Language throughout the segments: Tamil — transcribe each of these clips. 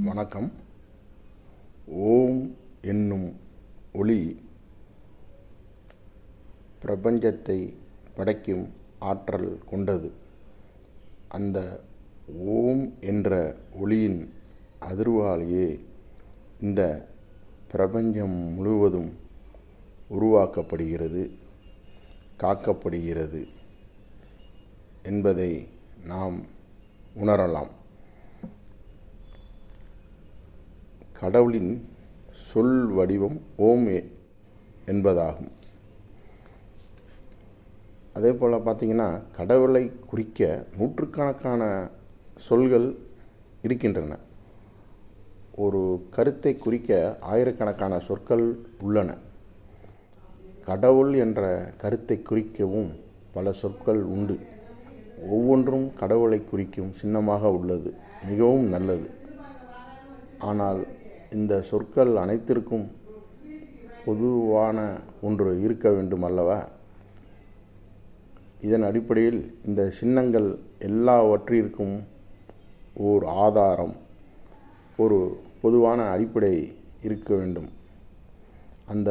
வணக்கம். ஓம் என்னும் ஒளி பிரபஞ்சத்தை படைக்கும் ஆற்றல் கொண்டது. அந்த ஓம் என்ற ஒளியின் அதிர்வாலேயே இந்த பிரபஞ்சம் முழுவதும் உருவாக்கப்படுகிறது, காக்கப்படுகிறது என்பதை நாம் உணரலாம். கடவுளின் சொல் வடிவம் ஓம் என்பதாகும். அதே போல் பார்த்திங்கன்னா, கடவுளை குறிக்க நூற்றுக்கணக்கான சொல்கள் இருக்கின்றன. ஒரு கருத்தை குறிக்க ஆயிரக்கணக்கான சொற்கள் உள்ளன. கடவுள் என்ற கருத்தை குறிக்கவும் பல சொற்கள் உண்டு. ஒவ்வொன்றும் கடவுளை குறிக்கும் சின்னமாக உள்ளது. மிகவும் நல்லது. ஆனால் இந்த சொற்கள் அனைத்திற்கும் பொதுவான ஒன்று இருக்க வேண்டும் அல்லவா? இதன் அடிப்படையில் இந்த சின்னங்கள் எல்லாவற்றிற்கும் ஓர் ஆதாரம், ஒரு பொதுவான அடிப்படை இருக்க வேண்டும். அந்த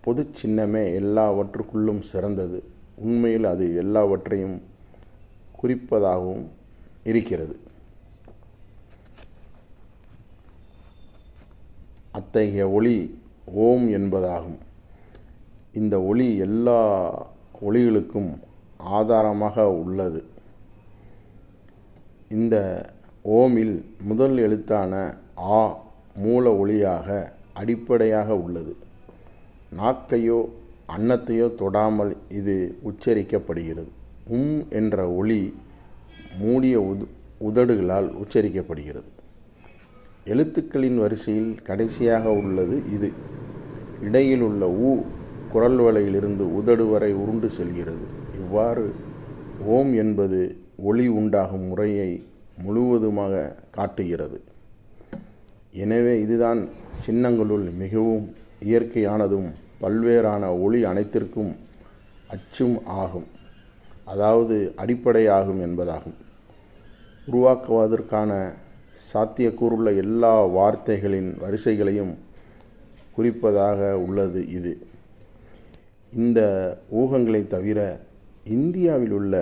பொது சின்னமே எல்லாவற்றுக்குள்ளும் சிறந்தது. உண்மையில் அது எல்லாவற்றையும் குறிப்பதாகவும் இருக்கிறது. அத்தகைய ஒளி ஓம் என்பதாகும். இந்த ஒளி எல்லா ஒளிகளுக்கும் ஆதாரமாக உள்ளது. இந்த ஓமில் முதல் எழுத்தான ஆ மூல ஒளியாக அடிப்படையாக உள்ளது. நாக்கையோ அன்னத்தையோ தொடாமல் இது உச்சரிக்கப்படுகிறது. என்ற ஒளி மூடிய உதடுகளால் உச்சரிக்கப்படுகிறது. எழுத்துக்களின் வரிசையில் கடைசியாக உள்ளது இது. இடையில் உள்ள குரல் வலையிலிருந்து உதடு வரை உருண்டு செல்கிறது. இவ்வாறு ஓம் என்பது ஒளி உண்டாகும் முறையை முழுவதுமாக காட்டுகிறது. எனவே இதுதான் சின்னங்களுள் மிகவும் இயற்கையானதும் பல்வேறான ஒளி அனைத்திற்கும் அச்சும் ஆகும், அதாவது அடிப்படையாகும் என்பதாகும். உருவாக்குவதற்கான சாத்தியக்கூறுள்ள எல்லா வார்த்தைகளின் வரிசைகளையும் குறிப்பதாக உள்ளது இது. இந்த ஊகங்களை தவிர இந்தியாவில் உள்ள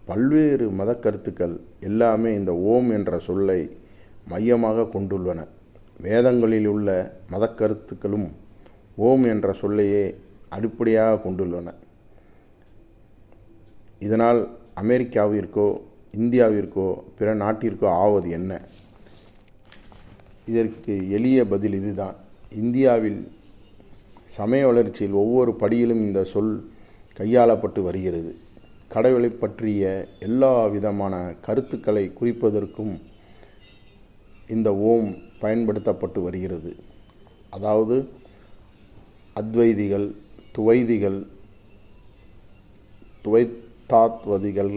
பல்வேறு மத கருத்துக்கள் எல்லாமே இந்த ஓம் என்ற சொல்லை மையமாக கொண்டுள்ளன. வேதங்களில் உள்ள மத கருத்துக்களும் ஓம் என்ற சொல்லையே அடிப்படையாக கொண்டுள்ளன. இதனால் அமெரிக்காவிற்கோ இந்தியாவிற்கோ பிற நாட்டிற்கோ ஆவது என்ன? இதற்கு எளிய பதில் இதுதான். இந்தியாவில் சமய வளர்ச்சியில் ஒவ்வொரு படியிலும் இந்த சொல் கையாளப்பட்டு வருகிறது. கடவுளை பற்றிய எல்லா விதமான கருத்துக்களை குறிப்பதற்கும் இந்த ஓம் பயன்படுத்தப்பட்டு வருகிறது. அதாவது அத்வைதிகள், துவைதிகள், துவைத்தாத்வதிகள்,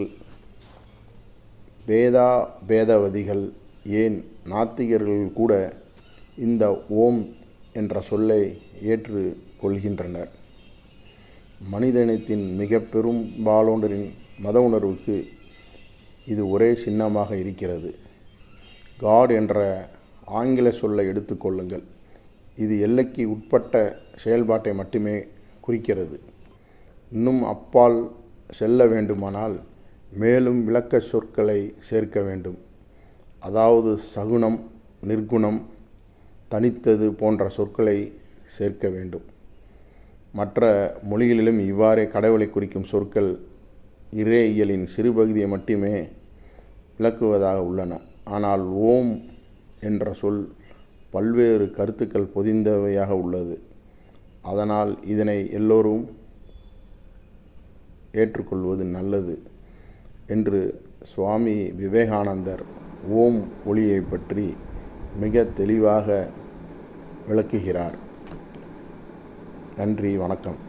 பேதவதிகள், ஏன் நாத்திகர்கள் கூட இந்த ஓம் என்ற சொல்லை ஏற்று கொள்கின்றனர். மனிதனத்தின் மிக பெரும்பாலோனரின் மத உணர்வுக்கு இது ஒரே சின்னமாக இருக்கிறது. காட் என்ற ஆங்கில சொல்லை எடுத்துக்கொள்ளுங்கள். இது எல்லைக்கு உட்பட்ட செயல்பாட்டை மட்டுமே குறிக்கிறது. இன்னும் அப்பால் செல்ல வேண்டுமானால் மேலும் விளக்க சொற்களை சேர்க்க வேண்டும். அதாவது சகுனம், நிர்குணம், தனித்தது போன்ற சொற்களை சேர்க்க வேண்டும். மற்ற மொழிகளிலும் இவ்வாறே கடவுளை குறிக்கும் சொற்கள் இறையியலின் சிறு பகுதியை மட்டுமே விளக்குவதாக உள்ளன. ஆனால் ஓம் என்ற சொல் பல்வேறு கருத்துக்கள் பொதிந்தவையாக உள்ளது. அதனால் இதனை எல்லோரும் ஏற்றுக்கொள்வது நல்லது என்று சுவாமி விவேகானந்தர் ஓம் ஒளியை பற்றி மிக தெளிவாக விளக்குகிறார். நன்றி, வணக்கம்.